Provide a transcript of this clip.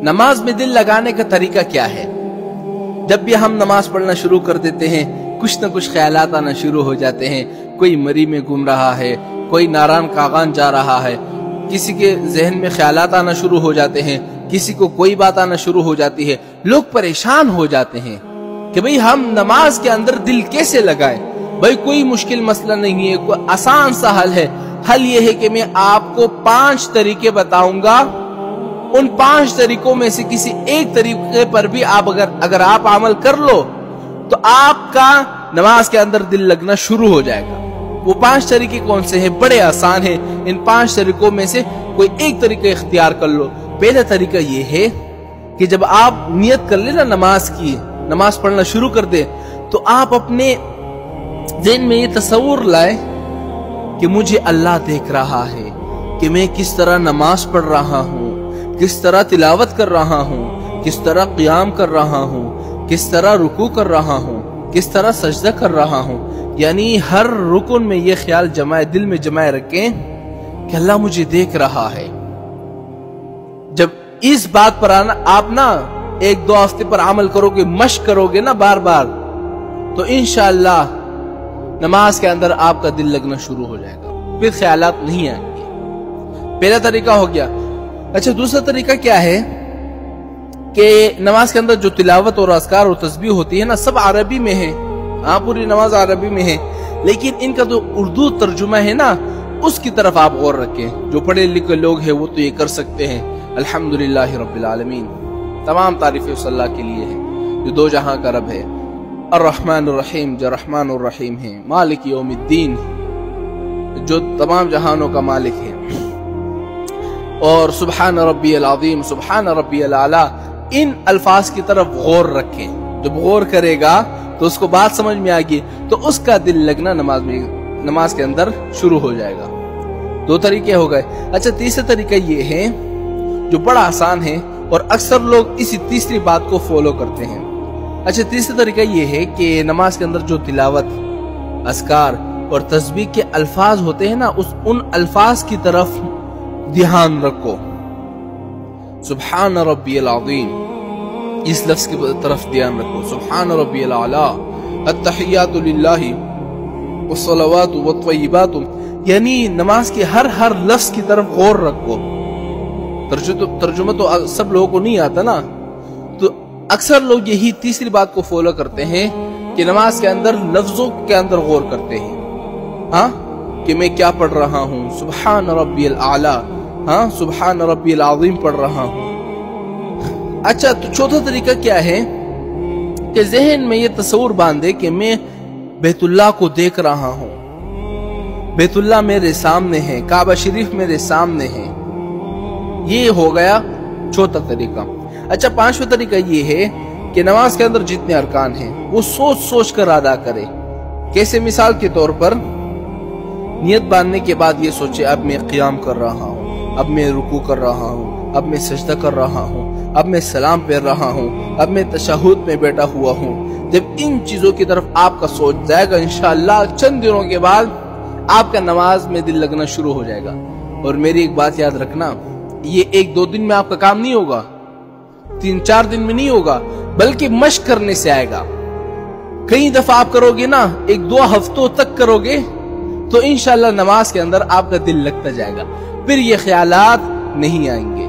नमाज में दिल लगाने का तरीका क्या है? जब भी हम नमाज पढ़ना शुरू कर देते हैं, कुछ न कुछ ख्यालात आना शुरू हो जाते हैं। कोई मरी में घूम रहा है, कोई नारान कागान जा रहा है, किसी के जहन में ख्यालात आना शुरू हो जाते हैं, किसी को कोई बात आना शुरू हो जाती है। लोग परेशान हो जाते हैं कि भाई हम नमाज के अंदर दिल कैसे लगाएं। भाई कोई मुश्किल मसला नहीं है, कोई आसान सा हल है। हल ये है कि मैं आपको 5 तरीके बताऊंगा। उन 5 तरीकों में से किसी एक तरीके पर भी आप अगर आप अमल कर लो तो आपका नमाज के अंदर दिल लगना शुरू हो जाएगा। वो 5 तरीके कौन से हैं? बड़े आसान हैं। इन 5 तरीकों में से कोई एक तरीका इख्तियार कर लो। पहला तरीका ये है कि जब आप नियत कर लेना नमाज की, नमाज पढ़ना शुरू कर दे, तो आप अपने ज़हन में ये तस्वुर लाए कि मुझे अल्लाह देख रहा है, कि मैं किस तरह नमाज पढ़ रहा हूँ, किस तरह तिलावत कर रहा हूँ, किस तरह क़ियाम कर रहा हूँ, किस तरह रुकू कर रहा हूँ, किस तरह सजदा कर रहा हूँ। यानी हर रुकन में ये ख्याल जमाए, दिल में जमाए रखें कि अल्लाह मुझे देख रहा है। जब इस बात पर आप ना 1-2 हफ्ते पर अमल करोगे, मश्क करोगे ना बार बार, तो इंशाअल्लाह नमाज के अंदर आपका दिल लगना शुरू हो जाएगा, फिर ख्यालात नहीं आएंगे। पहला तरीका हो गया। अच्छा, दूसरा तरीका क्या है कि नमाज के अंदर जो तिलावत और अस्कार और तस्बीह होती है ना, सब अरबी में है। हाँ, पूरी नमाज अरबी में है, लेकिन इनका जो उर्दू तर्जुमा है ना, उसकी तरफ आप गौर रखें। जो पढ़े लिखे लोग हैं वो तो ये कर सकते हैं। अल्हम्दुलिल्लाहि रब्बिल आलमीन, तमाम तारीफें उस अल्लाह के लिए है जो 2 जहां का रब है। अर्रहमानुर रहीम, जो रहमानुर रहीम है। मालिक यौमिद्दीन, जो तमाम जहानों का मालिक है। और सुब्हान रब्बियल अज़ीम, सुब्हान रब्बियल आला, इन अल्फाज की तरफ गौर रखें। जब गौर करेगा तो उसको बात समझ में आएगी, तो उसका दिल लगना नमाज के अंदर शुरू हो जाएगा। 2 तरीके हो गए। अच्छा, तीसरा तरीका ये है जो बड़ा आसान है और अक्सर लोग इसी तीसरी बात को फॉलो करते हैं। अच्छा, तीसरा तरीका ये है कि नमाज के अंदर जो तिलावत, अस्कार और तस्बीह के अल्फाज होते हैं ना, उन अल्फाज की तरफ ध्यान रखो। सुब्हान रब्बियल अज़ीम, इस लफ्ज की तरफ ध्यान रखो। सुब्हान रब्बियल आला, अत्तहियातु लिल्लाहि वस्सलावातु वत्तय्यिबातु, यानी नमाज के हर लफ्ज की तरफ गौर रखो। तर्जुमा तो सब लोगों को नहीं आता ना, तो अक्सर लोग यही तीसरी बात को फॉलो करते हैं कि नमाज के अंदर लफ्जों के अंदर गौर करते हैं। हाँ, कि मैं क्या पढ़ रहा हूँ, सुब्हान रब्बियल आला, हाँ, सुब्हान रब्बियल अज़ीम पढ़ रहा हूँ। अच्छा, तो चौथा तरीका क्या है कि ज़हन में ये तस्वुर बांधे कि मैं बैतुल्लाह को देख रहा हूँ, बैतुल्लाह मेरे सामने है, काबा शरीफ मेरे सामने है। ये हो गया चौथा तरीका। अच्छा, 5वां तरीका ये है कि नमाज के अंदर जितने अरकान हैं वो सोच सोच कर अदा करे। कैसे? मिसाल के तौर पर नियत बांधने के बाद ये सोचे, अब मैं क़ियाम कर रहा हूँ, अब मैं रुकू कर रहा हूँ, अब मैं सजदा कर रहा हूँ, अब मैं सलाम फेर रहा हूँ, अब मैं तशहुद में बैठा हुआ हूँ। जब इन चीजों की तरफ आपका सोच जाएगा, इंशाअल्लाह चंद दिनों के बाद आपका नमाज में दिल लगना शुरू हो जाएगा। और मेरी एक बात याद रखना, ये 1-2 दिन में आपका काम नहीं होगा, 3-4 दिन में नहीं होगा, बल्कि मश्क करने से आएगा। कई दफा आप करोगे ना, 1-2 हफ्तों तक करोगे, तो इंशाअल्लाह नमाज के अंदर आपका दिल लगता जाएगा, फिर ये ख्यालात नहीं आएंगे।